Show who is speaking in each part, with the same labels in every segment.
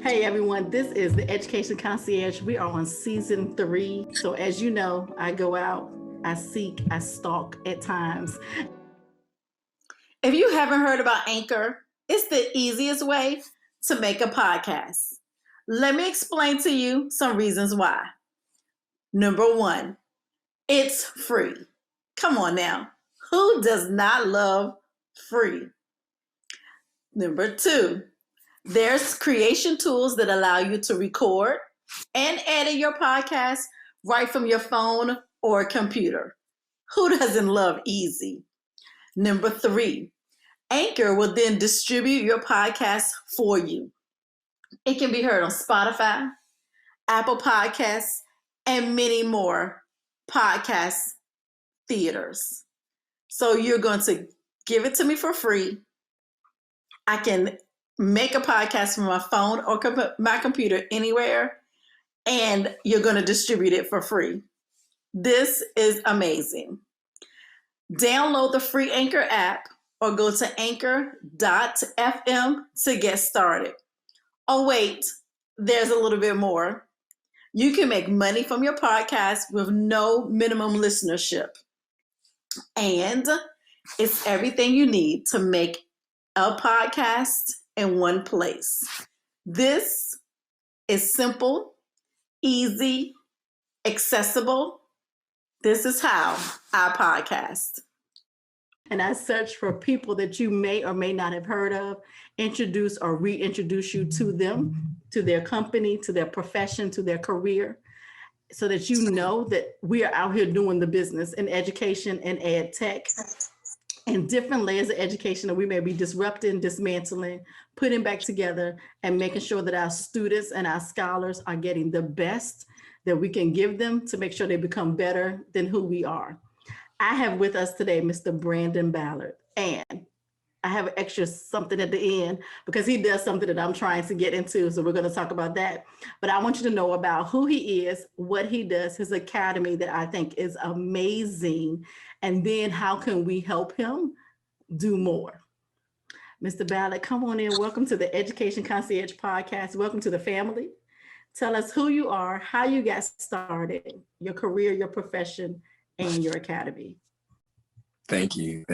Speaker 1: Hey everyone, this is the Education Concierge. We are on season 3. So as you know, I go out, I seek, I stalk at times.
Speaker 2: If you haven't heard about Anchor, it's the easiest way to make a podcast. Let me explain to you some reasons why. Number 1, it's free. Come on now. Who does not love free? Number 2, there's creation tools that allow you to record and edit your podcast right from your phone or computer. Who doesn't love easy? Number 3, Anchor will then distribute your podcast for you. It can be heard on Spotify, Apple Podcasts, and many more podcast theaters. So you're going to give it to me for free. I can make a podcast from my phone or my computer anywhere, and you're going to distribute it for free. This is amazing. Download the free Anchor app or go to anchor.fm to get started. Oh, wait, there's a little bit more. You can make money from your podcast with no minimum listenership. And it's everything you need to make a podcast in one place. This is simple, easy, accessible. This is how I podcast.
Speaker 1: And I search for people that you may or may not have heard of, introduce or reintroduce you to them, to their company, to their profession, to their career, so that you know that we are out here doing the business in education and ed tech and different layers of education that we may be disrupting, dismantling, putting back together, and making sure that our students and our scholars are getting the best that we can give them to make sure they become better than who we are. I have with us today Mr. Brandon Ballard, and I have an extra something at the end because he does something that I'm trying to get into, so we're going to talk about that. But I want you to know about who he is, what he does, his academy that I think is amazing, and then how can we help him do more. Mr. Ballard, come on in. Welcome to the Education Concierge Podcast. Welcome to the family. Tell us who you are, how you got started, your career, your profession, and your academy.
Speaker 3: Thank you.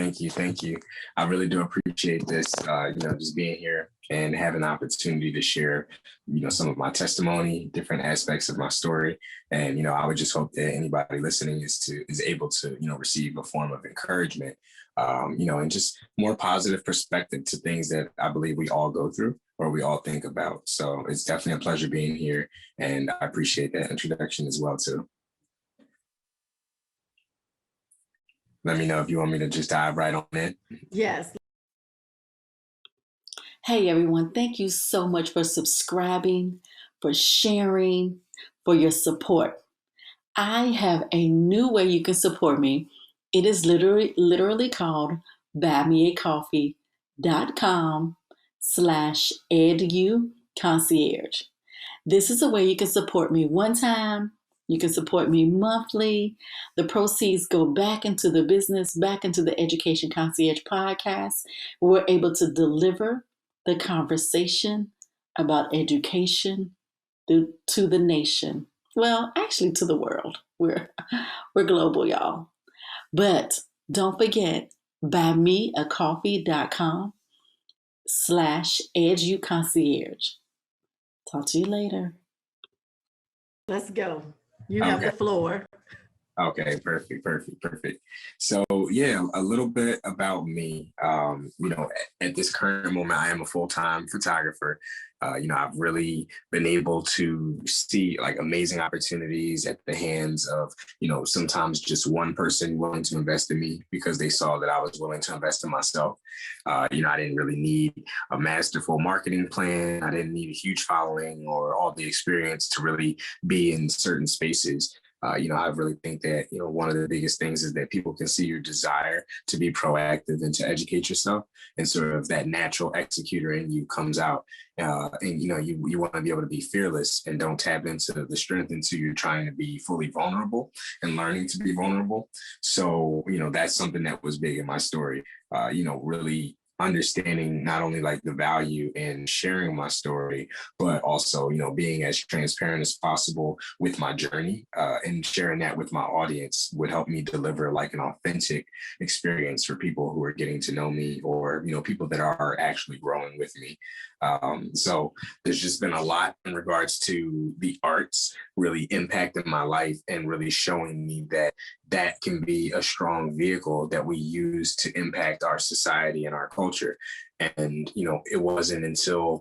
Speaker 3: I really do appreciate this, just being here and having the opportunity to share, some of my testimony, different aspects of my story. And, I would just hope that anybody listening is able to, receive a form of encouragement, and just more positive perspective to things that I believe we all go through or we all think about. So it's definitely a pleasure being here. And I appreciate that introduction as well, too. Let me know if you want me to just dive right on in.
Speaker 1: Yes.
Speaker 2: Hey, everyone. Thank you so much for subscribing, for sharing, for your support. I have a new way you can support me. It is literally called buymeacoffee.com/educoncierge. This is a way you can support me one time. You can support me monthly. The proceeds go back into the business, back into the Education Concierge podcast. We're able to deliver the conversation about education to the nation. Well, actually to the world. We're global, y'all. But don't forget, buymeacoffee.com/educoncierge. Talk to you later.
Speaker 1: Let's go. You have the floor.
Speaker 3: Okay, perfect. So yeah, a little bit about me. At this current moment, I am a full-time photographer. I've really been able to see like amazing opportunities at the hands of, sometimes just one person willing to invest in me because they saw that I was willing to invest in myself. I didn't really need a masterful marketing plan. I didn't need a huge following or all the experience to really be in certain spaces. I really think that, one of the biggest things is that people can see your desire to be proactive and to educate yourself, and sort of that natural executor in you comes out. And, you want to be able to be fearless and don't tap into the strength until you're trying to be fully vulnerable and learning to be vulnerable. So, that's something that was big in my story, really understanding not only like the value in sharing my story, but also, being as transparent as possible with my journey, and sharing that with my audience would help me deliver like an authentic experience for people who are getting to know me, or, people that are actually growing with me. So there's just been a lot in regards to the arts really impacting my life and really showing me that that can be a strong vehicle that we use to impact our society and our culture. And, it wasn't until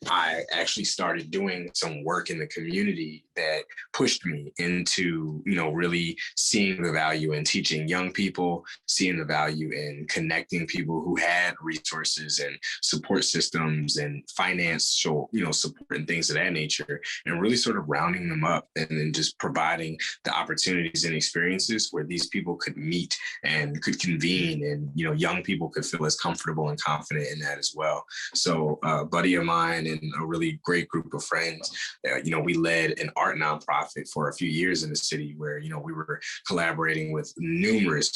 Speaker 3: I actually started doing some work in the community that pushed me into, really seeing the value in teaching young people, seeing the value in connecting people who had resources and support systems and financial, support and things of that nature, and really sort of rounding them up and then just providing the opportunities and experiences where these people could meet and could convene, and, young people could feel as comfortable and confident in that as well. So a buddy of mine and a really great group of friends, we led an art nonprofit for a few years in the city where, we were collaborating with numerous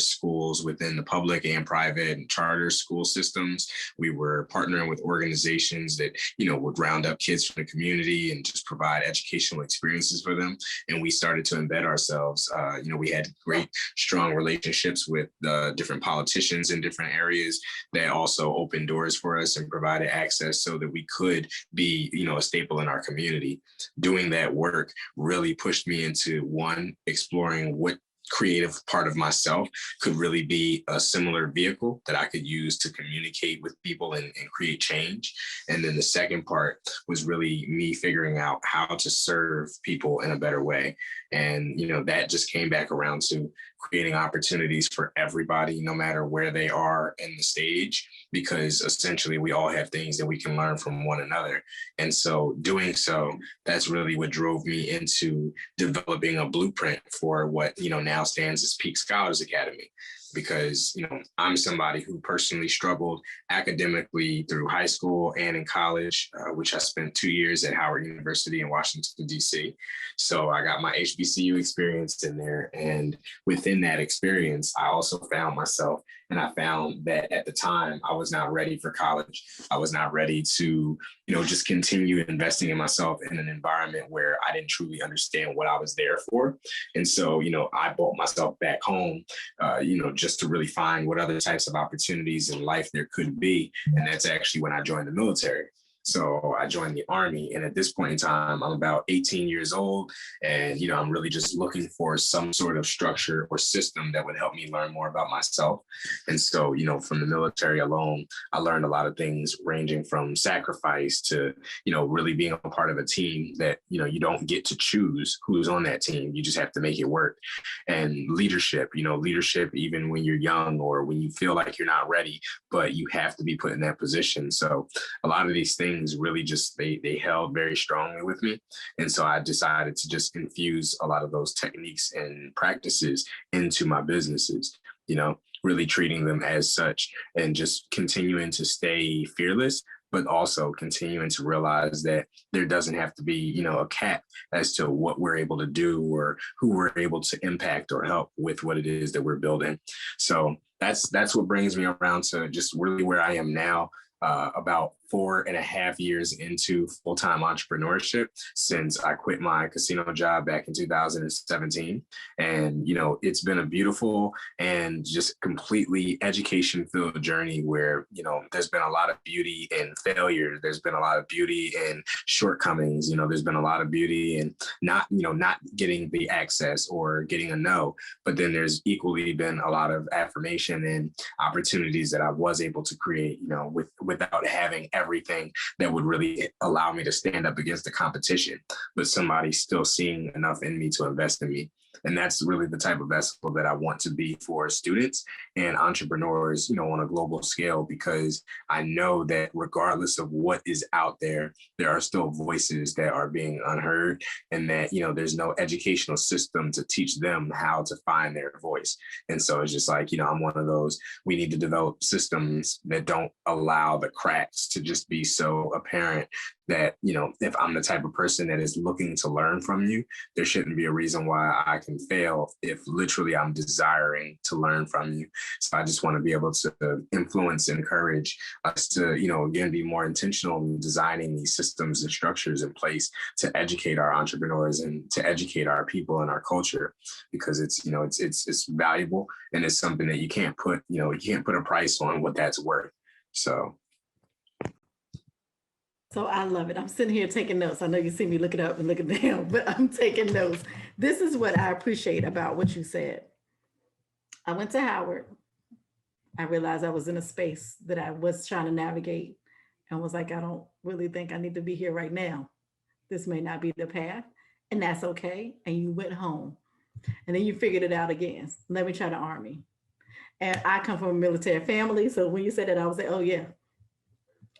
Speaker 3: schools within the public and private and charter school systems. We were partnering with organizations that, would round up kids from the community and just provide educational experiences for them. And we started to embed ourselves. We had great, strong relationships with different politicians in different areas that also opened doors for us and provided access so that we could be, a staple in our community. Doing that work really pushed me into exploring what creative part of myself could really be a similar vehicle that I could use to communicate with people and create change. And then the second part was really me figuring out how to serve people in a better way. And, that just came back around to creating opportunities for everybody, no matter where they are in the stage, because essentially we all have things that we can learn from one another. And so doing so, that's really what drove me into developing a blueprint for what, now stands as Peak Scholars Academy. Because, I'm somebody who personally struggled academically through high school and in college, which I spent 2 years at Howard University in Washington, D.C. So I got my HBCU experience in there. And within that experience, I also found myself, and I found that at the time, I was not ready for college. I was not ready to, just continue investing in myself in an environment where I didn't truly understand what I was there for. And so, I brought myself back home, just to really find what other types of opportunities in life there could be. And that's actually when I joined the military. So I joined the Army. And at this point in time, I'm about 18 years old. And, I'm really just looking for some sort of structure or system that would help me learn more about myself. And so, from the military alone, I learned a lot of things ranging from sacrifice to, really being a part of a team that, you don't get to choose who's on that team. You just have to make it work. And leadership, even when you're young or when you feel like you're not ready, but you have to be put in that position. So a lot of these things really just, they held very strongly with me. And so I decided to just infuse a lot of those techniques and practices into my businesses, really treating them as such and just continuing to stay fearless, but also continuing to realize that there doesn't have to be, a cap as to what we're able to do or who we're able to impact or help with what it is that we're building. So that's what brings me around to just really where I am now. About 4.5 years into full-time entrepreneurship since I quit my casino job back in 2017. And, it's been a beautiful and just completely education-filled journey where, there's been a lot of beauty in failure. There's been a lot of beauty in shortcomings. There's been a lot of beauty in not getting the access or getting a no, but then there's equally been a lot of affirmation and opportunities that I was able to create, without having everything that would really allow me to stand up against the competition, but somebody still seeing enough in me to invest in me. And that's really the type of vessel that I want to be for students and entrepreneurs, on a global scale, because I know that regardless of what is out there, there are still voices that are being unheard, and that, there's no educational system to teach them how to find their voice. And so it's just like, I'm one of those, we need to develop systems that don't allow the cracks to just be so apparent that, if I'm the type of person that is looking to learn from you, there shouldn't be a reason why I can fail if literally I'm desiring to learn from you. So I just want to be able to influence and encourage us to, again, be more intentional in designing these systems and structures in place to educate our entrepreneurs and to educate our people and our culture, because it's valuable, and it's something that you can't put a price on what that's worth. So
Speaker 1: I love it. I'm sitting here taking notes. I know you see me looking up and looking down, but I'm taking notes. This is what I appreciate about what you said. I went to Howard. I realized I was in a space that I was trying to navigate and was like, I don't really think I need to be here right now. This may not be the path, and that's okay. And you went home, and then you figured it out again. Let me try the Army. And I come from a military family. So when you said that, I was like, oh yeah.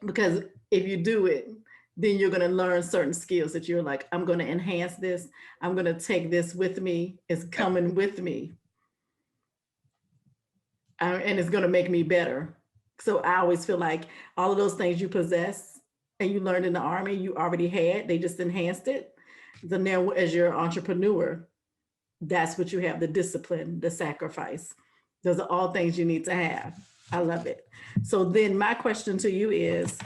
Speaker 1: Because if you do it, then you're going to learn certain skills that you're like, I'm going to enhance this. I'm going to take this with me. It's coming with me. And it's going to make me better. So I always feel like all of those things you possess and you learned in the Army, you already had, they just enhanced it. So now as you're an entrepreneur, that's what you have, the discipline, the sacrifice. Those are all things you need to have. I love it. So then my question to you is,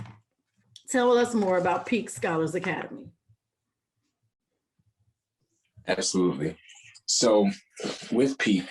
Speaker 1: tell us more about Peak Scholars Academy.
Speaker 3: Absolutely. So with Peak,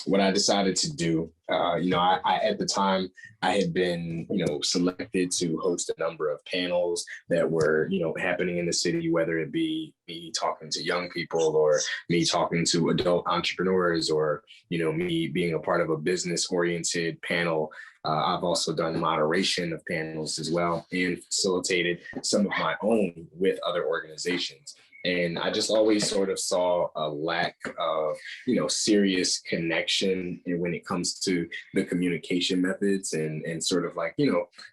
Speaker 3: what I decided to do, I at the time I had been, selected to host a number of panels that were, happening in the city, whether it be me talking to young people or me talking to adult entrepreneurs or, me being a part of a business oriented panel. I've also done moderation of panels as well and facilitated some of my own with other organizations. And I just always sort of saw a lack of, serious connection when it comes to the communication methods and sort of like,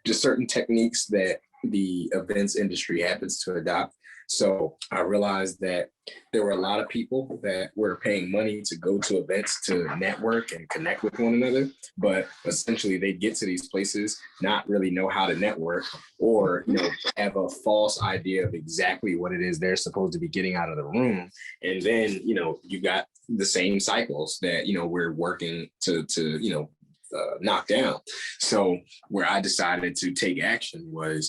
Speaker 3: just certain techniques that the events industry happens to adopt. So I realized that there were a lot of people that were paying money to go to events to network and connect with one another, but essentially they get to these places, not really know how to network or, have a false idea of exactly what it is they're supposed to be getting out of the room. And then, you got the same cycles that, we're working to knock down. So where I decided to take action was,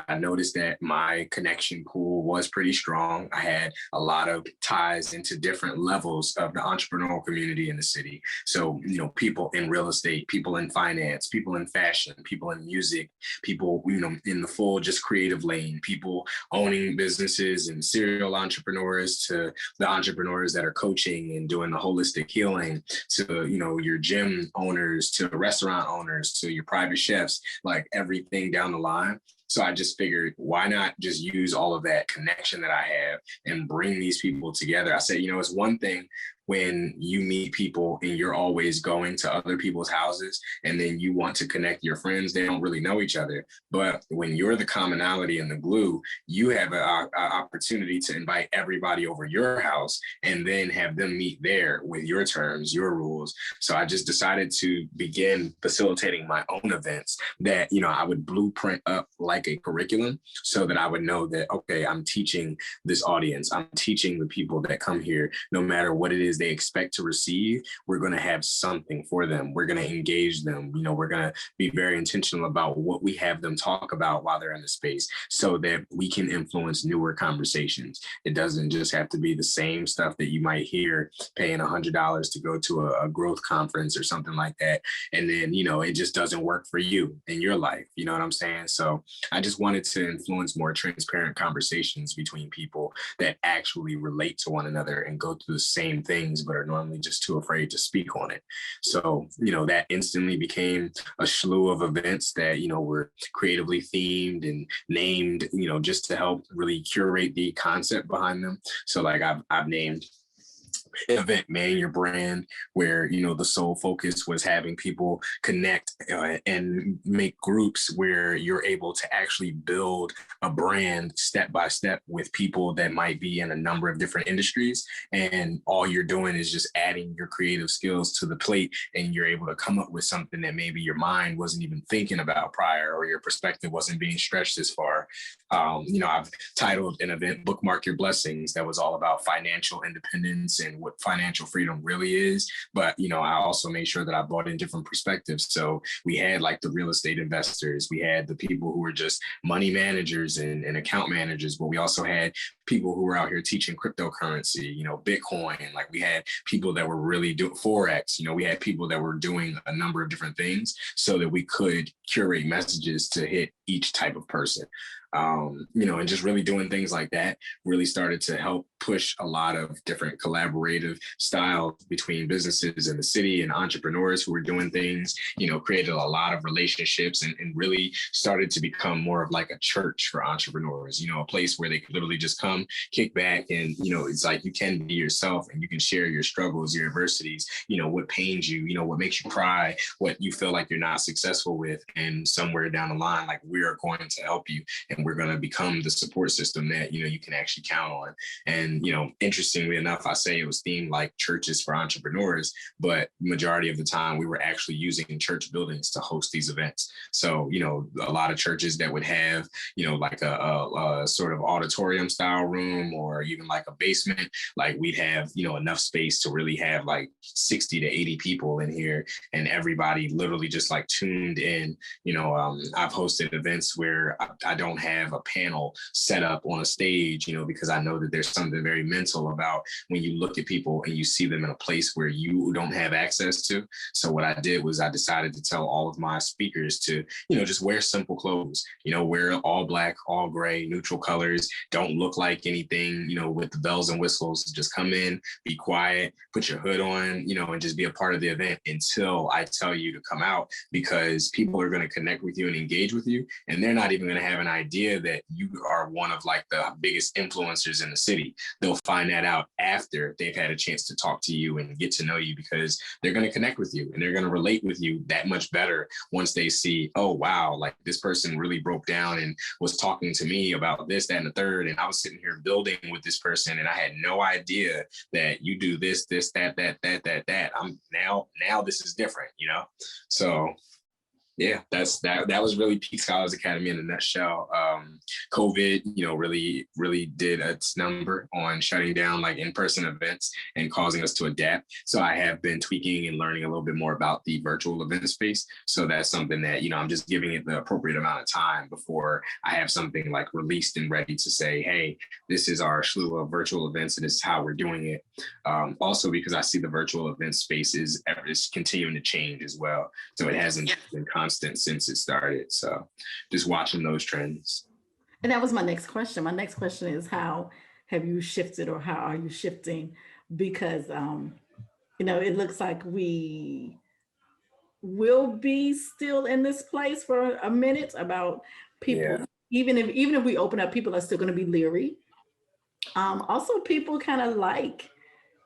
Speaker 3: I noticed that my connection pool was pretty strong. I had a lot of ties into different levels of the entrepreneurial community in the city. So, people in real estate, people in finance, people in fashion, people in music, people, in the full just creative lane, people owning businesses and serial entrepreneurs to the entrepreneurs that are coaching and doing the holistic healing to, your gym owners, to restaurant owners, to your private chefs, like everything down the line. So I just figured, why not just use all of that connection that I have and bring these people together? I said, it's one thing when you meet people and you're always going to other people's houses and then you want to connect your friends, they don't really know each other. But when you're the commonality and the glue, you have an opportunity to invite everybody over your house and then have them meet there with your terms, your rules. So I just decided to begin facilitating my own events that, I would blueprint up like a curriculum so that I would know that, okay, I'm teaching this audience, I'm teaching the people that come here, no matter what it is they expect to receive, we're going to have something for them. We're going to engage them. We're going to be very intentional about what we have them talk about while they're in the space so that we can influence newer conversations. It doesn't just have to be the same stuff that you might hear paying $100 to go to a growth conference or something like that. And then, it just doesn't work for you in your life. You know what I'm saying? So I just wanted to influence more transparent conversations between people that actually relate to one another and go through the same things, but are normally just too afraid to speak on it. So, that instantly became a slew of events that, were creatively themed and named, just to help really curate the concept behind them. So like I've named event Man Your Brand, where the sole focus was having people connect and make groups where you're able to actually build a brand step by step with people that might be in a number of different industries, and all you're doing is just adding your creative skills to the plate, and you're able to come up with something that maybe your mind wasn't even thinking about prior, or your perspective wasn't being stretched as far. I've titled an event Bookmark Your Blessings that was all about financial independence and what financial freedom really is. But, I also made sure that I brought in different perspectives. So we had like the real estate investors, we had the people who were just money managers and account managers, but we also had people who were out here teaching cryptocurrency, Bitcoin. Like we had people that were really doing Forex, we had people that were doing a number of different things so that we could curate messages to hit each type of person. And just really doing things like that really started to help push a lot of different collaborative styles between businesses in the city and entrepreneurs who were doing things, created a lot of relationships and really started to become more of like a church for entrepreneurs, a place where they could literally just come, kick back, and, it's like you can be yourself and you can share your struggles, your adversities, what pains you, what makes you cry, what you feel like you're not successful with. And somewhere down the line, like we are going to help you and we're going to become the support system that, you can actually count on. And, interestingly enough, I say it was themed like churches for entrepreneurs, but majority of the time we were actually using church buildings to host these events. So, a lot of churches that would have, like a sort of auditorium style room or even like a basement, like we'd have, enough space to really have like 60 to 80 people in here and everybody literally just like tuned in. I've hosted events where I don't have a panel set up on a stage, because I know that there's something very mental about when you look at people and you see them in a place where you don't have access to. So what I did was I decided to tell all of my speakers to, just wear simple clothes, wear all black, all gray, neutral colors, don't look like anything, with the bells and whistles. Just come in, be quiet, put your hood on, and just be a part of the event until I tell you to come out, because people are going to connect with you and engage with you. And they're not even going to have an idea that you are one of like the biggest influencers in the city. They'll find that out after they've had a chance to talk to you and get to know you, because they're going to connect with you and they're going to relate with you that much better once they see, oh, wow, like this person really broke down and was talking to me about this, that, and the third. And I was sitting here building with this person and I had no idea that you do this, that. I'm now this is different, So yeah, that was really Peak Scholars Academy in a nutshell. COVID, really did its number on shutting down like in-person events and causing us to adapt. So I have been tweaking and learning a little bit more about the virtual event space. So that's something that, I'm just giving it the appropriate amount of time before I have something like released and ready to say, hey, this is our slew of virtual events and this is how we're doing it. Also, because I see the virtual event space is continuing to change as well. So it hasn't been constant since it started. So just watching those trends.
Speaker 1: And that was my next question. My next question is, how have you shifted or how are you shifting? Because, it looks like we will be still in this place for a minute about people. Yeah. Even if we open up, people are still going to be leery. Also, people kind of like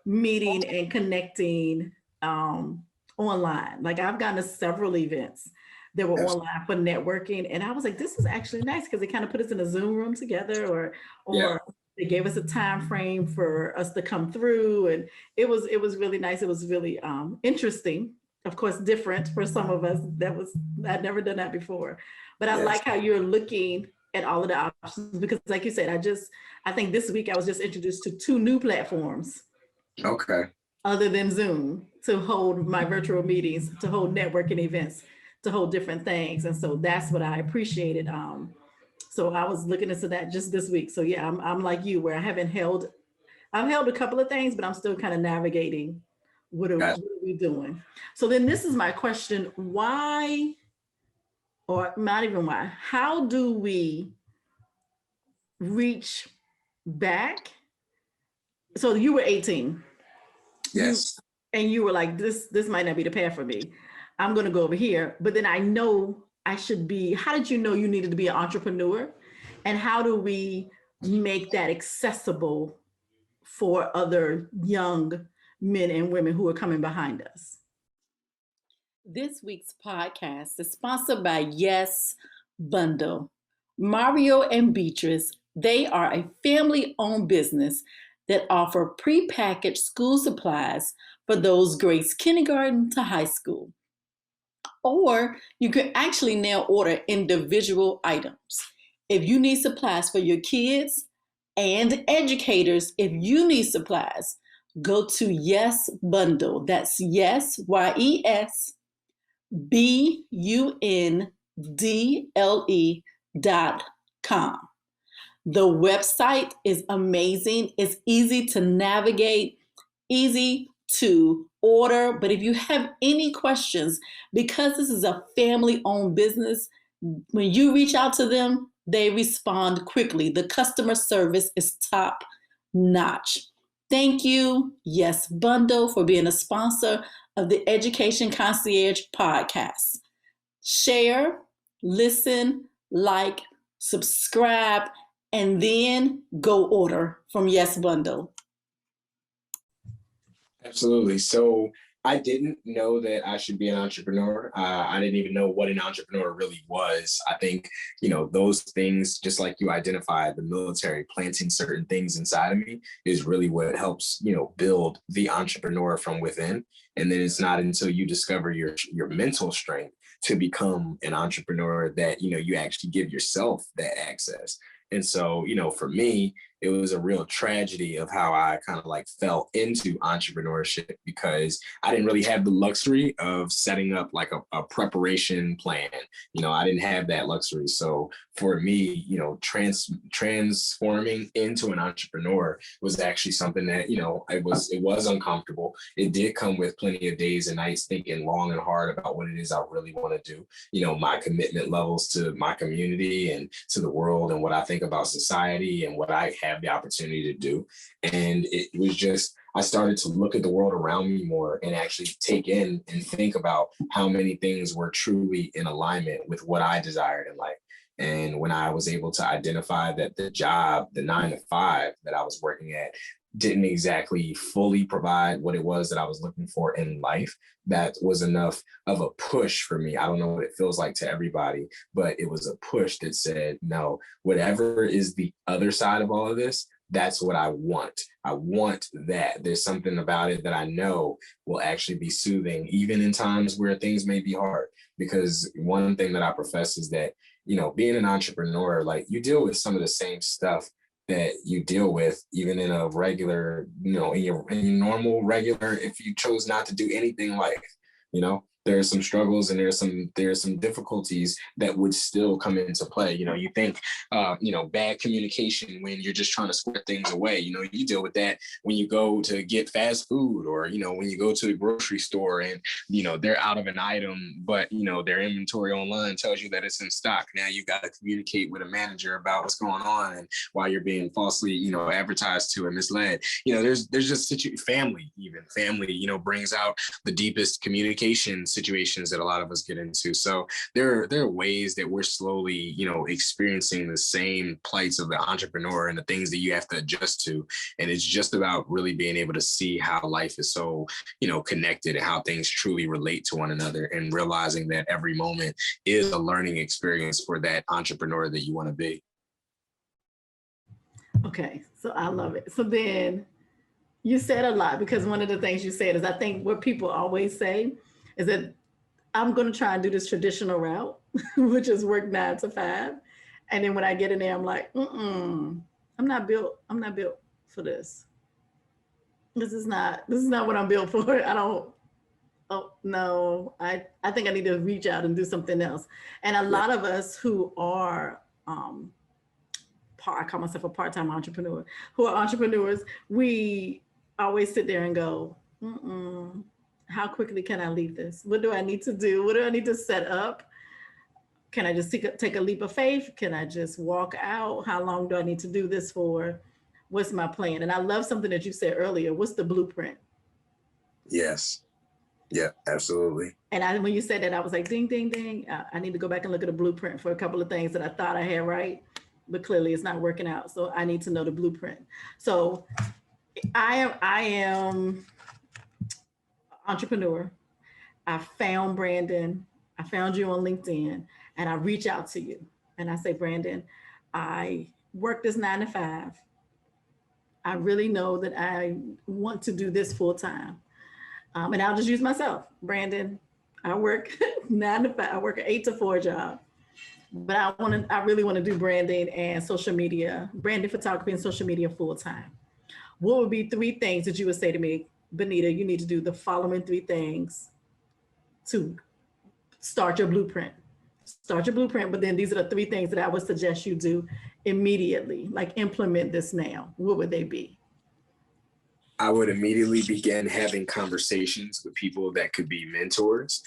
Speaker 1: meeting and connecting online. Like I've gone to several events that were online for networking, and I was like, this is actually nice because they kind of put us in a Zoom room together, or they gave us a time frame for us to come through, and it was really nice. It was really interesting. Of course, different for some of us. I'd never done that before, but I like how you're looking at all of the options, because like you said, I think this week I was just introduced to 2 new platforms. Okay. Other than Zoom, to hold my virtual meetings, to hold networking events, to hold different things. And so that's what I appreciated. So I was looking into that just this week. So yeah, I'm like you, where I've held a couple of things, but I'm still kind of navigating what are we doing. So then this is my question: why, or not even why, how do we reach back? So you were 18. Yes. And you were like, this might not be the path for me. I'm going to go over here. But then I know I should be. How did you know you needed to be an entrepreneur? And how do we make that accessible for other young men and women who are coming behind us?
Speaker 2: This week's podcast is sponsored by Yes Bundle. Mario and Beatrice, they are a family-owned business that offer prepackaged school supplies for those grades kindergarten to high school. Or you can actually now order individual items. If you need supplies for your kids and educators, if you need supplies, go to Yes Bundle. That's Yes, YesBundle.com. The website is amazing. It's easy to navigate, easy to order. But if you have any questions, because this is a family-owned business, when you reach out to them, they respond quickly. The customer service is top notch. Thank you, Yes Bundle, for being a sponsor of the Education Concierge podcast. Share, listen, like, subscribe, and then go order from Yes Bundle.
Speaker 3: Absolutely. So I didn't know that I should be an entrepreneur. I didn't even know what an entrepreneur really was. I think, those things, just like you identified, the military planting certain things inside of me is really what helps, build the entrepreneur from within. And then it's not until you discover your mental strength to become an entrepreneur that, you actually give yourself that access. And so, for me, it was a real tragedy of how I kind of like fell into entrepreneurship because I didn't really have the luxury of setting up like a preparation plan. I didn't have that luxury. So for me, transforming into an entrepreneur was actually something that, it was uncomfortable. It did come with plenty of days and nights thinking long and hard about what it is I really want to do. My commitment levels to my community and to the world and what I think about society and what I have the opportunity to do. And it was just, I started to look at the world around me more and actually take in and think about how many things were truly in alignment with what I desired in life. And when I was able to identify that the job, the 9 to 5 that I was working at, didn't exactly fully provide what it was that I was looking for in life, that was enough of a push for me. I don't know what it feels like to everybody, but it was a push that said, no, whatever is the other side of all of this, that's what I want. I want that. There's something about it that I know will actually be soothing, even in times where things may be hard. Because one thing that I profess is that, being an entrepreneur, like you deal with some of the same stuff that you deal with even in a regular, in your normal regular, if you chose not to do anything like, there's some struggles and there's some difficulties that would still come into play. You think, bad communication when you're just trying to square things away. You deal with that when you go to get fast food or, when you go to the grocery store and, they're out of an item, but, their inventory online tells you that it's in stock. Now you got to communicate with a manager about what's going on and why you're being falsely, advertised to and misled. There's just family, brings out the deepest communication situations that a lot of us get into. So there are ways that we're slowly, experiencing the same plights of the entrepreneur and the things that you have to adjust to. And it's just about really being able to see how life is so, connected and how things truly relate to one another and realizing that every moment is a learning experience for that entrepreneur that you want to be.
Speaker 1: Okay, so I love it. So then you said a lot, because one of the things you said is, I think what people always say is that I'm going to try and do this traditional route, which is work 9 to 5. And then when I get in there, I'm like, I'm not built for this. This is not what I'm built for. I think I need to reach out and do something else. And a lot of us who are, I call myself a part-time entrepreneur, who are entrepreneurs, we always sit there and go, how quickly can I leave this? What do I need to do? What do I need to set up? Can I just take a leap of faith? Can I just walk out? How long do I need to do this for? What's my plan? And I love something that you said earlier. What's the blueprint?
Speaker 3: Yes. Yeah, absolutely.
Speaker 1: And when you said that, I was like, ding, ding, ding. I need to go back and look at a blueprint for a couple of things that I thought I had right, but clearly it's not working out. So I need to know the blueprint. So I am entrepreneur. I found Brandon. I found you on LinkedIn, and I reach out to you and I say, Brandon, I work this 9 to 5. I really know that I want to do this full time. And I'll just use myself. Brandon, I work 9 to 5. I work an 8 to 4 job. but I really want to do branding and social media, branding, photography, and social media full time. What would be 3 things that you would say to me, Benita? You need to do the following 3 things to start your blueprint. Start your blueprint, but then these are the 3 things that I would suggest you do immediately, like implement this now. What would they be?
Speaker 3: I would immediately begin having conversations with people that could be mentors,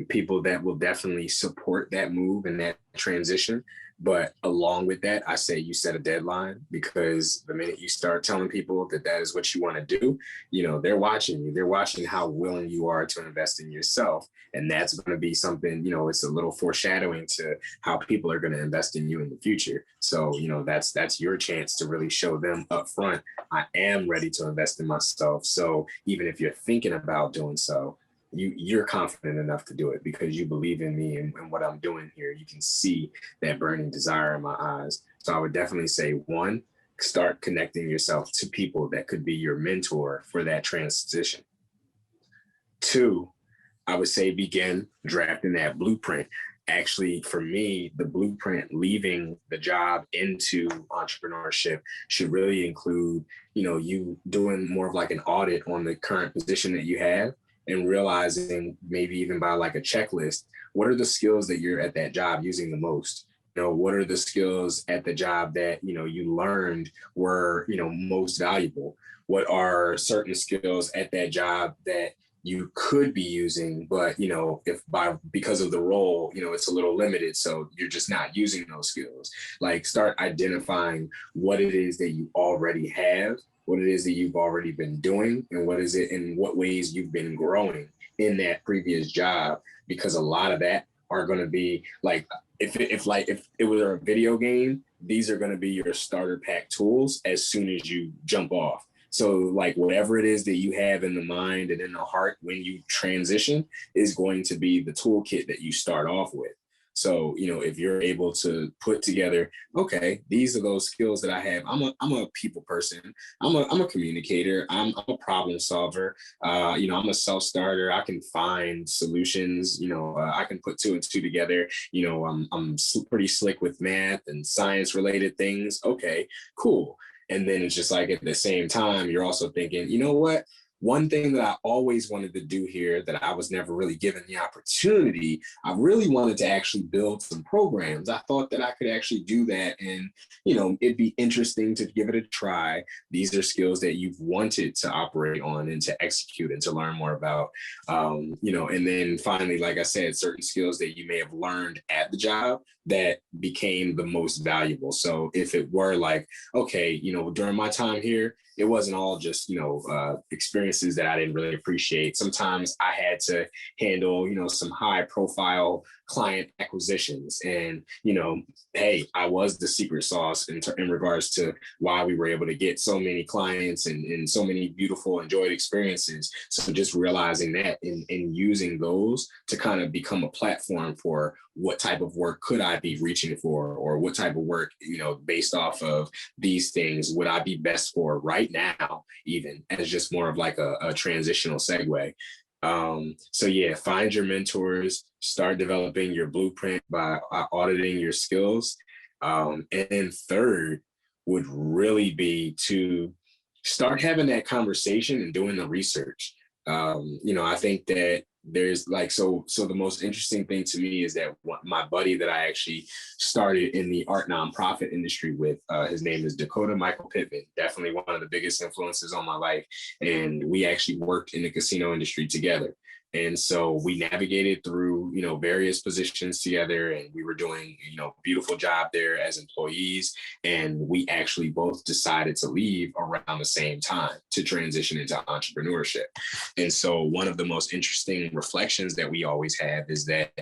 Speaker 3: people that will definitely support that move and that transition. But along with that, I say you set a deadline, because the minute you start telling people that that is what you want to do, they're watching you. They're watching how willing you are to invest in yourself. And that's going to be something, it's a little foreshadowing to how people are going to invest in you in the future. So, that's your chance to really show them up front, I am ready to invest in myself. So even if you're thinking about doing so, you're confident enough to do it because you believe in me and what I'm doing here. You can see that burning desire in my eyes. So I would definitely say, 1, start connecting yourself to people that could be your mentor for that transition. 2, I would say begin drafting that blueprint. Actually, for me, the blueprint leaving the job into entrepreneurship should really include, you doing more of like an audit on the current position that you have, and realizing, maybe even by like a checklist, what are the skills that you're at that job using the most? What are the skills at the job that, you learned were, most valuable? What are certain skills at that job that you could be using, but, because of the role, it's a little limited. So you're just not using those skills. Like, start identifying what it is that you already have, what it is that you've already been doing, and what is it in what ways you've been growing in that previous job, because a lot of that are going to be like, if it were a video game, these are going to be your starter pack tools as soon as you jump off. So like whatever it is that you have in the mind and in the heart when you transition is going to be the toolkit that you start off with. So, if you're able to put together, okay, these are those skills that I have. I'm a people person. I'm a communicator. I'm a problem solver. I'm a self-starter. I can find solutions. I can put 2 and 2 together. I'm pretty slick with math and science related things. Okay, cool. And then it's just like, at the same time, you're also thinking, you know what? One thing that I always wanted to do here that I was never really given the opportunity, I really wanted to actually build some programs. I thought that I could actually do that, and, it'd be interesting to give it a try. These are skills that you've wanted to operate on and to execute and to learn more about, and then finally, like I said, certain skills that you may have learned at the job that became the most valuable. So if it were like, okay, during my time here, it wasn't all just, experiences that I didn't really appreciate. Sometimes I had to handle, some high profile client acquisitions. And, hey, I was the secret sauce in regards to why we were able to get so many clients and so many beautiful, enjoyed experiences. So just realizing that and using those to kind of become a platform for what type of work could I be reaching for, or what type of work, based off of these things would I be best for right now, even as just more of like a transitional segue. So yeah, find your mentors, start developing your blueprint by auditing your skills. And then 3rd would really be to start having that conversation and doing the research. I think that there's like, so the most interesting thing to me is that my buddy that I actually started in the art nonprofit industry with, his name is Dakota Michael Pittman, definitely one of the biggest influences on my life. And we actually worked in the casino industry together. And so we navigated through, various positions together, and we were doing, beautiful job there as employees. And we actually both decided to leave around the same time to transition into entrepreneurship. And so one of the most interesting reflections that we always have is that,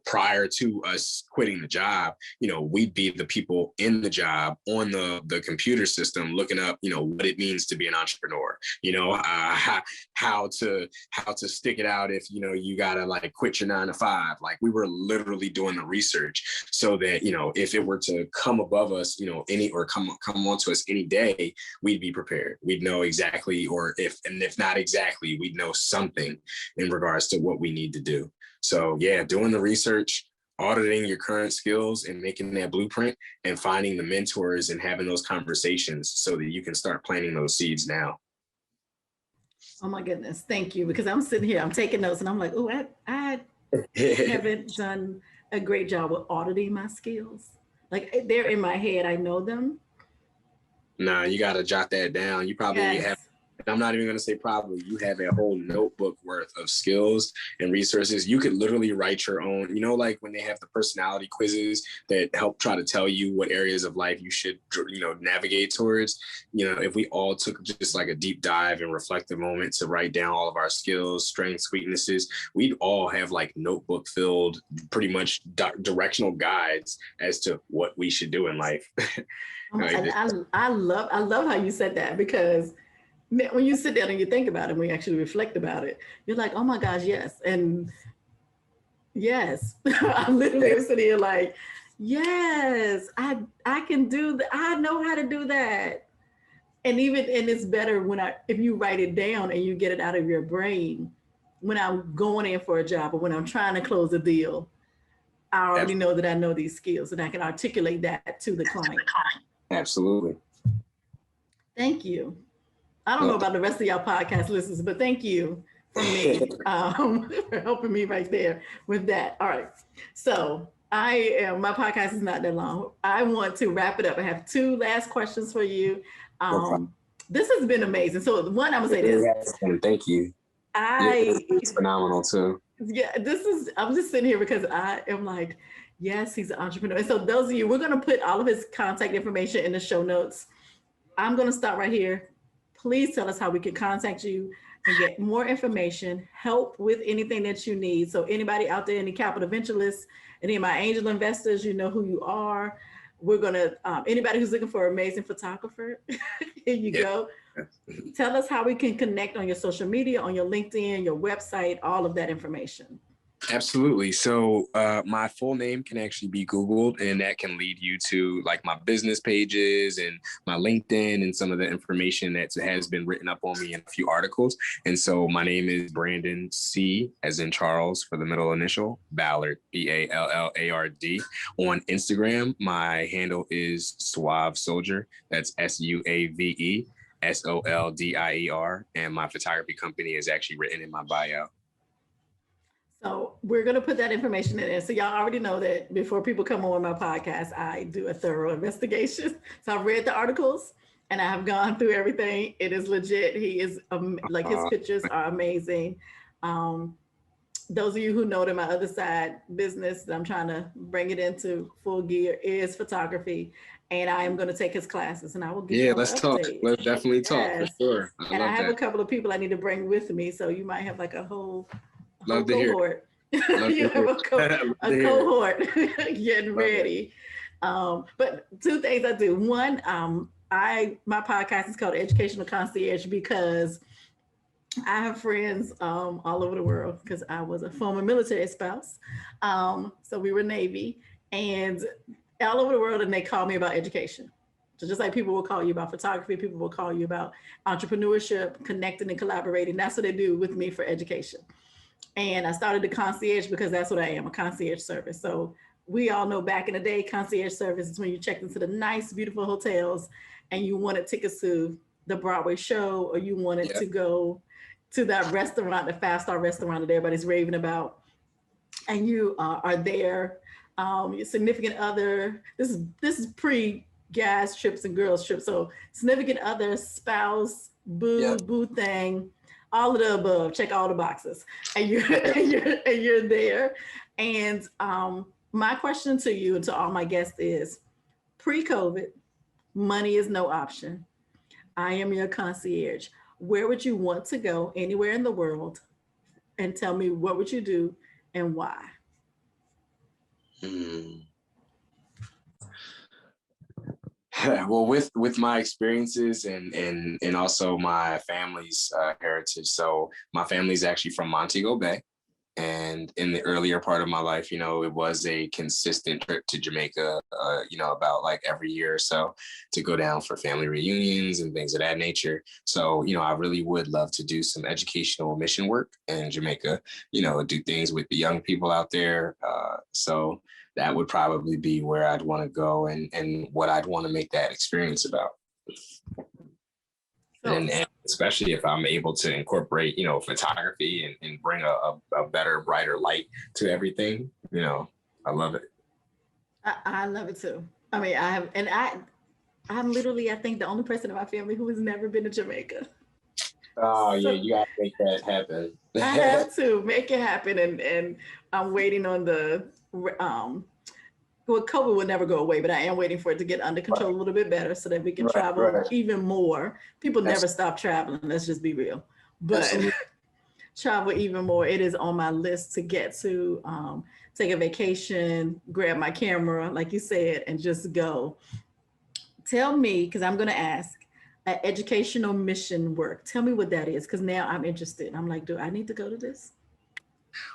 Speaker 3: prior to us quitting the job, we'd be the people in the job on the computer system looking up, what it means to be an entrepreneur, how to stick it out if you gotta like quit your 9 to 5. Like, we were literally doing the research so that if it were to come above us, come onto us any day, we'd be prepared. We'd know exactly, or if not exactly, we'd know something in regards to what we need to do. So yeah, doing the research, auditing your current skills and making that blueprint and finding the mentors and having those conversations so that you can start planting those seeds now.
Speaker 1: Oh my goodness. Thank you. Because I'm sitting here, I'm taking notes and I'm like, oh, I haven't done a great job with auditing my skills. Like they're in my head. I know them.
Speaker 3: Nah, you got to jot that down. You probably have, I'm not even going to say probably, you have a whole notebook worth of skills and resources. You could literally write your own, you know, like when they have the personality quizzes that help try to tell you what areas of life you should, you know, navigate towards. You know, if we all took just like a deep dive and reflective moment to write down all of our skills, strengths, weaknesses, we'd all have like notebook filled, pretty much directional guides as to what we should do in life.
Speaker 1: I love how you said that, because when you sit down and you think about it, when you actually reflect about it, you're like, oh my gosh, yes. And yes, I literally am sitting here like, yes, I can do that. I know how to do that. And it's better if you write it down and you get it out of your brain when I'm going in for a job or when I'm trying to close a deal. I already know that I know these skills and I can articulate that to the client.
Speaker 3: Absolutely.
Speaker 1: Thank you. I don't know about the rest of y'all podcast listeners, but thank you for me for helping me right there with that. All right. So my podcast is not that long. I want to wrap it up. I have 2 last questions for you. This has been amazing. So one, I'm gonna say this.
Speaker 3: Thank you. It's phenomenal too.
Speaker 1: Yeah, I'm just sitting here because I am like, yes, he's an entrepreneur. And so those of you, we're gonna put all of his contact information in the show notes. I'm gonna stop right here. Please tell us how we can contact you and get more information, help with anything that you need. So anybody out there, any capital venturalists, any of my angel investors, you know who you are. We're gonna, anybody who's looking for an amazing photographer, here you go. Tell us how we can connect on your social media, on your LinkedIn, your website, all of that information.
Speaker 3: Absolutely. So my full name can actually be Googled, and that can lead you to like my business pages and my LinkedIn and some of the information that has been written up on me in a few articles. And so my name is Brandon C, as in Charles for the middle initial, Ballard, Ballard. On Instagram, my handle is Suave Soldier. That's SUAVE SOLDIER. And my photography company is actually written in my bio.
Speaker 1: So we're going to put that information in there. So y'all already know that before people come on my podcast, I do a thorough investigation. So I've read the articles and I have gone through everything. It is legit. He is like his pictures are amazing. Those of you who know that my other side business that I'm trying to bring it into full gear is photography. And I am going to take his classes and I will give you
Speaker 3: let's talk. Let's definitely talk for sure.
Speaker 1: And I have a couple of people I need to bring with me. So you might have like a whole
Speaker 3: Love to
Speaker 1: cohort. You have a cohort getting ready. But 2 things I do. One, my podcast is called Educational Concierge because I have friends all over the world because I was a former military spouse. So we were Navy and all over the world, and they call me about education. So just like people will call you about photography, people will call you about entrepreneurship, connecting and collaborating. That's what they do with me for education. And I started the concierge because that's what I am, a concierge service. So we all know back in the day, concierge service is when you checked into the nice, beautiful hotels and you wanted tickets to the Broadway show, or you wanted to go to that restaurant, the 5-star restaurant that everybody's raving about. And you are there, your significant other, this is pre-guys trips and girls trips. So significant other, spouse, boo thing, all of the above, check all the boxes, and you're there. And my question to you and to all my guests is, pre-COVID, money is no option. I am your concierge. Where would you want to go anywhere in the world? And tell me, what would you do and why?
Speaker 3: Well, with my experiences and also my family's heritage. So my family's actually from Montego Bay. And in the earlier part of my life, it was a consistent trip to Jamaica, about like every year or so to go down for family reunions and things of that nature. So, I really would love to do some educational mission work in Jamaica, do things with the young people out there. So that would probably be where I'd want to go and what I'd want to make that experience about. And especially if I'm able to incorporate, photography and bring a better, brighter light to everything, I love it.
Speaker 1: I love it too. I mean, I'm literally, I think, the only person in my family who has never been to Jamaica.
Speaker 3: Oh,
Speaker 1: So,
Speaker 3: yeah, you got to make that happen.
Speaker 1: I have to make it happen. And I'm waiting on well, COVID will never go away, but I am waiting for it to get under control a little bit better so that we can travel even more. People never stop traveling, let's just be real. But travel even more. It is on my list to get to, take a vacation, grab my camera, like you said, and just go. Tell me, because I'm going to ask, educational mission work. Tell me what that is, because now I'm interested. I'm like, do I need to go to this?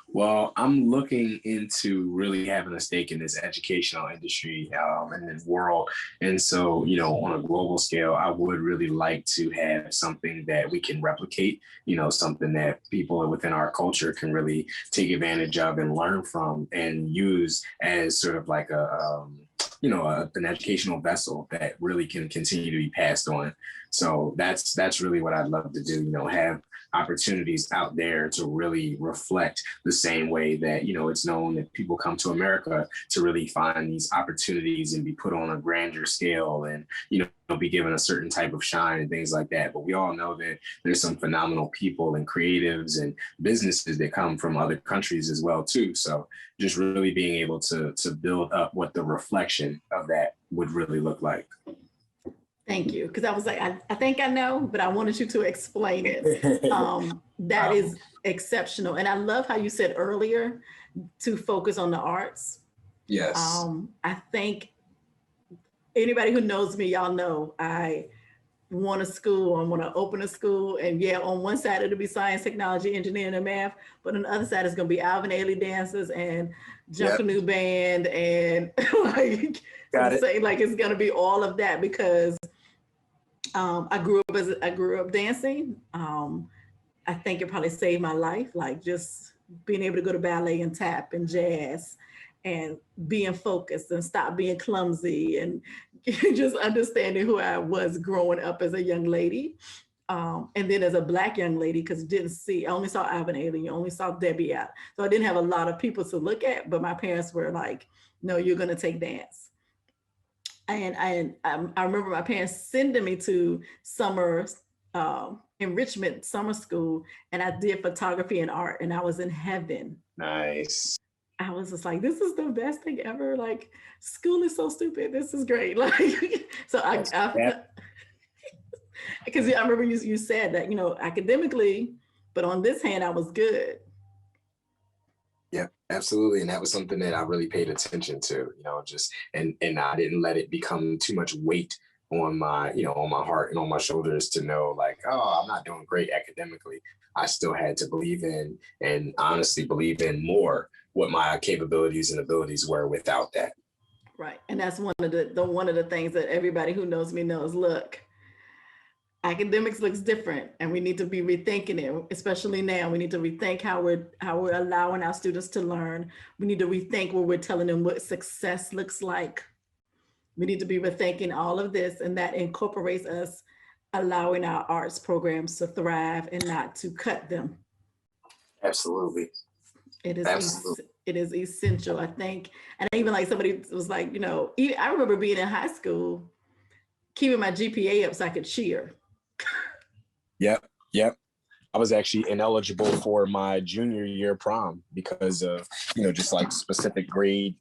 Speaker 3: Well, I'm looking into really having a stake in this educational industry and this world. And so, on a global scale, I would really like to have something that we can replicate, something that people within our culture can really take advantage of and learn from and use as sort of like an educational vessel that really can continue to be passed on. So that's really what I'd love to do, have opportunities out there to really reflect the same way that, it's known that people come to America to really find these opportunities and be put on a grander scale and, be given a certain type of shine and things like that. But we all know that there's some phenomenal people and creatives and businesses that come from other countries as well, too. So just really being able to build up what the reflection of that would really look like.
Speaker 1: Thank you. Because I was like, I think I know, but I wanted you to explain it. That is exceptional. And I love how you said earlier to focus on the arts.
Speaker 3: Yes.
Speaker 1: I think anybody who knows me, y'all know I want a school. I want to open a school. And yeah, on one side, it'll be science, technology, engineering, and math. But on the other side, it's going to be Alvin Ailey dances and Junkanoo Band. And like, it's going to be all of that because I grew up dancing. I think it probably saved my life, like just being able to go to ballet and tap and jazz and being focused and stop being clumsy and just understanding who I was growing up as a young lady. And then as a Black young lady, because I only saw Alvin Ailey, only saw Debbie out. So I didn't have a lot of people to look at, but my parents were like, no, you're going to take dance. And I remember my parents sending me to summer enrichment summer school, and I did photography and art, and I was in heaven.
Speaker 3: Nice.
Speaker 1: I was just like, this is the best thing ever. Like, school is so stupid. This is great. Like, so because I remember you said that, academically, but on this hand, I was good.
Speaker 3: Yeah, absolutely. And that was something that I really paid attention to, and I didn't let it become too much weight on my, on my heart and on my shoulders to know like, oh, I'm not doing great academically. I still had to believe in and honestly believe in more what my capabilities and abilities were without that.
Speaker 1: Right. And that's one of the things that everybody who knows me knows. Look, academics looks different, and we need to be rethinking it, especially now. We need to rethink how we're allowing our students to learn. We need to rethink what we're telling them what success looks like. We need to be rethinking all of this, and that incorporates us allowing our arts programs to thrive and not to cut them.
Speaker 3: Absolutely.
Speaker 1: It is essential, I think. And even like somebody was like, I remember being in high school, keeping my GPA up so I could cheer.
Speaker 3: Yep. I was actually ineligible for my junior year prom because of, just like specific grade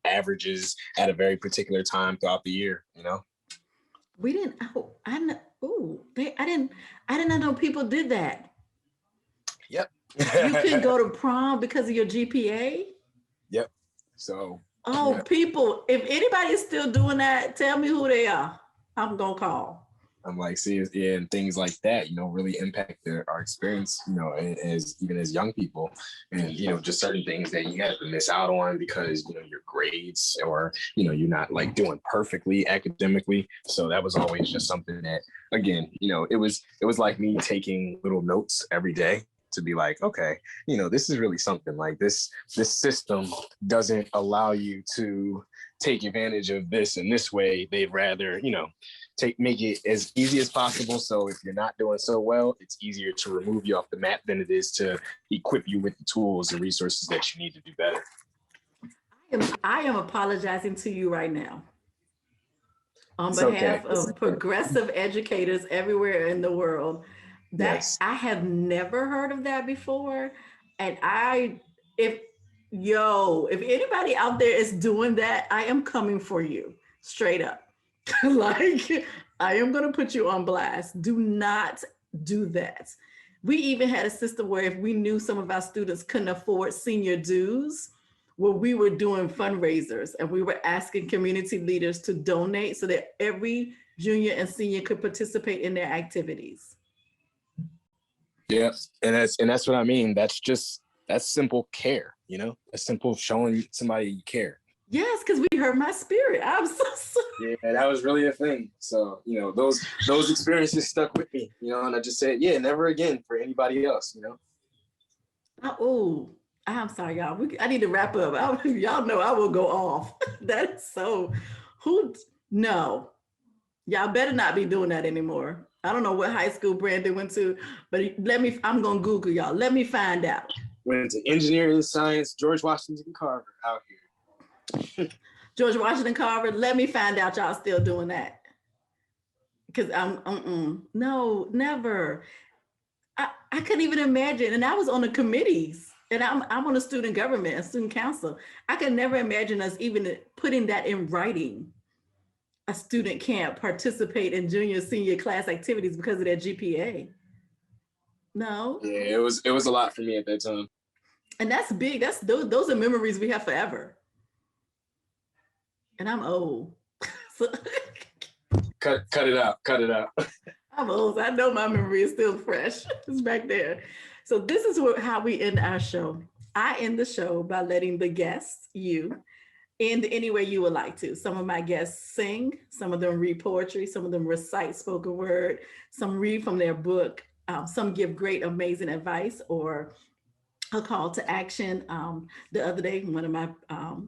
Speaker 3: averages at a very particular time throughout the year,
Speaker 1: We didn't, I didn't know people did that.
Speaker 3: Yep.
Speaker 1: You can go to prom because of your GPA?
Speaker 3: Yep. So.
Speaker 1: Oh, people, if anybody is still doing that, tell me who they are. I'm going to call.
Speaker 3: I'm like, and things like that, really impact our experience, as young people, and, just certain things that you have to miss out on because, your grades or, you're not like doing perfectly academically. So that was always just something that, again, it was like me taking little notes every day to be like, okay, this is really something. Like this system doesn't allow you to take advantage of this in this way. They'd rather, make it as easy as possible. So if you're not doing so well, it's easier to remove you off the map than it is to equip you with the tools and resources that you need to do better.
Speaker 1: I am apologizing to you right now on
Speaker 3: It's
Speaker 1: behalf
Speaker 3: okay.
Speaker 1: of progressive educators everywhere in the world. That
Speaker 3: Yes.
Speaker 1: I have never heard of that before. And if anybody out there is doing that, I am coming for you straight up. Like, I am going to put you on blast. Do not do that. We even had a system where if we knew some of our students couldn't afford senior dues, where we were doing fundraisers and we were asking community leaders to donate so that every junior and senior could participate in their activities.
Speaker 3: Yeah, and that's what I mean. That's simple care, That's simple showing somebody you care.
Speaker 1: Yes, because we hurt my spirit. I'm so sorry.
Speaker 3: Yeah, that was really a thing. So, those experiences stuck with me, and I just said, yeah, never again for anybody else,
Speaker 1: Oh, I'm sorry, y'all. I need to wrap up. Y'all know I will go off. That's so, no. Y'all better not be doing that anymore. I don't know what high school Brandon went to, but I'm going to Google y'all. Let me find out.
Speaker 3: Went to engineering, science, George Washington Carver out here.
Speaker 1: George Washington Carver, let me find out y'all still doing that. Because no, never. I couldn't even imagine. And I was on the committees, and I'm on a student government, a student council. I could never imagine us even putting that in writing. A student can't participate in junior, senior class activities because of their GPA. No.
Speaker 3: Yeah, it was a lot for me at that time.
Speaker 1: And that's big. Those are memories we have forever. And I'm old.
Speaker 3: Cut it out.
Speaker 1: I'm old. So I know my memory is still fresh. It's back there. So this is how we end our show. I end the show by letting the guests, you, end any way you would like to. Some of my guests sing, some of them read poetry, some of them recite spoken word, some read from their book, some give great, amazing advice or a call to action. The other day, one of my,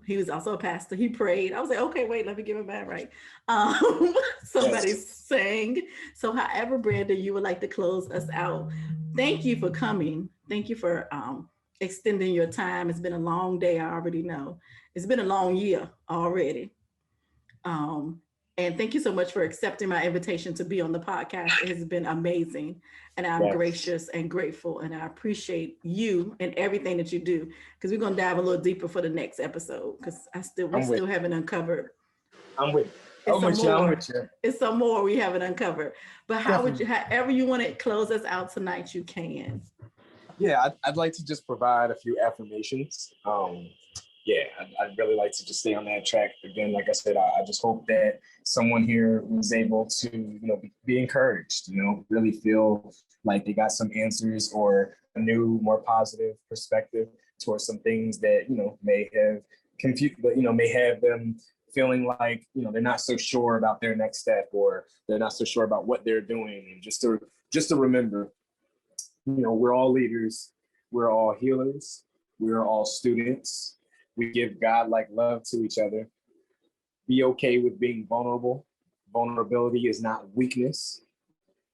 Speaker 1: he was also a pastor, he prayed. I was like, okay, wait, let me give him that right. Somebody sang. So however, Brandon, you would like to close us out. Thank you for coming. Thank you for extending your time. It's been a long day, I already know. It's been a long year already. And thank you so much for accepting my invitation to be on the podcast. It has been amazing. And I'm gracious and grateful. And I appreciate you and everything that you do. Because we're going to dive a little deeper for the next episode. Because we still haven't uncovered.
Speaker 3: I'm with you.
Speaker 1: It's some more we haven't uncovered. But however you want to close us out tonight, you can.
Speaker 3: Yeah, I'd like to just provide a few affirmations. I'd really like to just stay on that track. Again, like I said, I just hope that someone here was able to, be encouraged, really feel like they got some answers or a new, more positive perspective towards some things that, may have confused, but, may have them feeling like, they're not so sure about their next step or they're not so sure about what they're doing. And just to remember, we're all leaders, we're all healers, we're all students. We give God-like love to each other. Be okay with being vulnerable. Vulnerability is not weakness.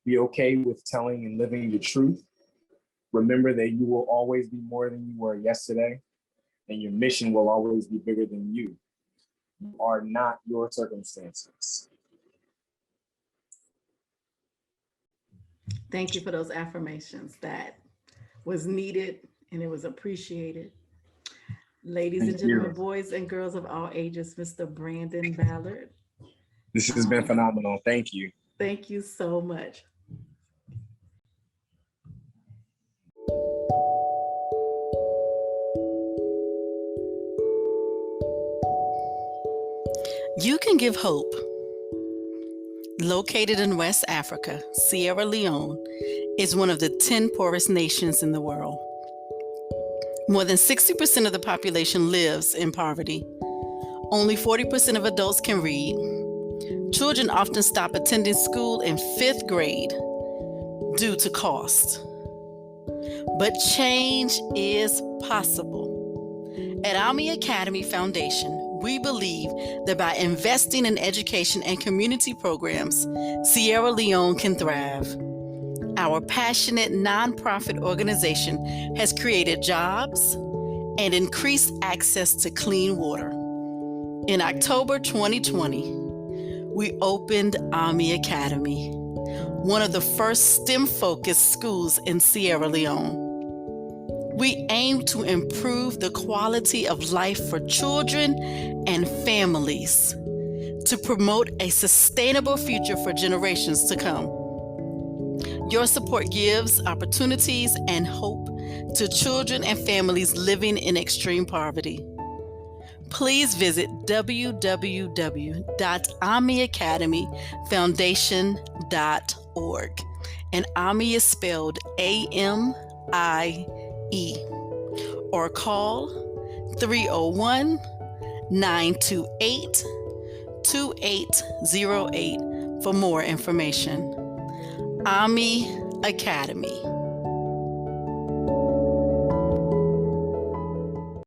Speaker 3: Be okay with telling and living the truth. Remember that you will always be more than you were yesterday, and your mission will always be bigger than you. You are not your circumstances.
Speaker 1: Thank you for those affirmations. That was needed and it was appreciated. Ladies and gentlemen, boys and girls of all ages, Mr. Brandon Ballard.
Speaker 3: This has been phenomenal. Thank you.
Speaker 1: Thank you so much.
Speaker 2: You Can Give Hope. Located in West Africa, Sierra Leone is one of the 10 poorest nations in the world. More than 60% of the population lives in poverty. Only 40% of adults can read. Children often stop attending school in 5th grade due to cost.
Speaker 4: but change is possible. At AMI Academy Foundation, we believe that by investing in education and community programs, Sierra Leone can thrive. Our passionate nonprofit organization has created jobs and increased access to clean water. In October 2020, we opened AMI Academy, one of the first STEM-focused schools in Sierra Leone. We aim to improve the quality of life for children and families to promote a sustainable future for generations to come. Your support gives opportunities and hope to children and families living in extreme poverty. Please visit www.amiacademyfoundation.org, and AMI is spelled AMIE, or call 301-928-2808 for more information. AMI Academy.